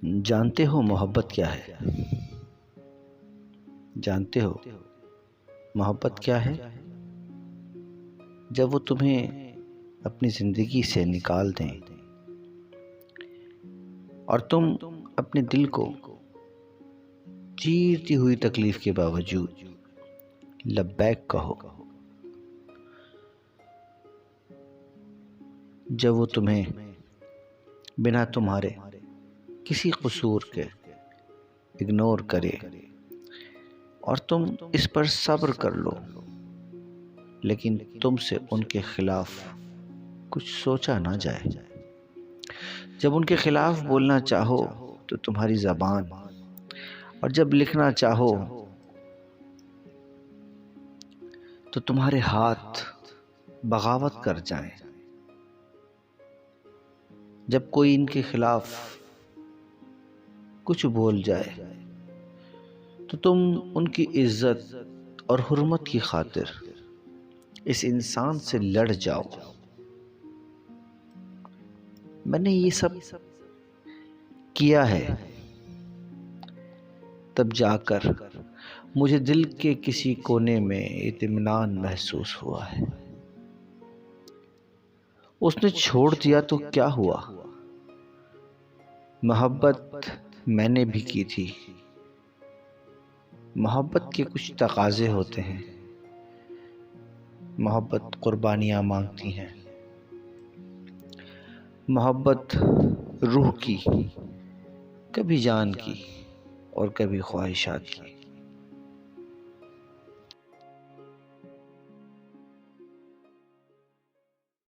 جانتے ہو محبت کیا ہے؟ جانتے ہو محبت کیا ہے؟ جب وہ تمہیں اپنی زندگی سے نکال دیں اور تم اپنے دل کو چیرتی ہوئی تکلیف کے باوجود لبیک کہو، جب وہ تمہیں بنا تمہارے کسی قصور کے اگنور کرے اور تم اس پر صبر کر لو، لیکن تم سے ان کے خلاف کچھ سوچا نہ جائے۔ جب ان کے خلاف بولنا چاہو تو تمہاری زبان، اور جب لکھنا چاہو تو تمہارے ہاتھ بغاوت کر جائیں۔ جب کوئی ان کے خلاف کچھ بول جائے تو تم ان کی عزت اور حرمت کی خاطر اس انسان سے لڑ جاؤ۔ میں نے یہ سب کیا ہے، تب جا کر مجھے دل کے کسی کونے میں اطمینان محسوس ہوا ہے۔ اس نے چھوڑ دیا تو کیا ہوا؟ محبت میں نے بھی کی تھی۔ محبت کے کچھ تقاضے ہوتے ہیں۔ محبت قربانیاں مانگتی ہیں۔ محبت روح کی، کبھی جان کی اور کبھی خواہشات کی۔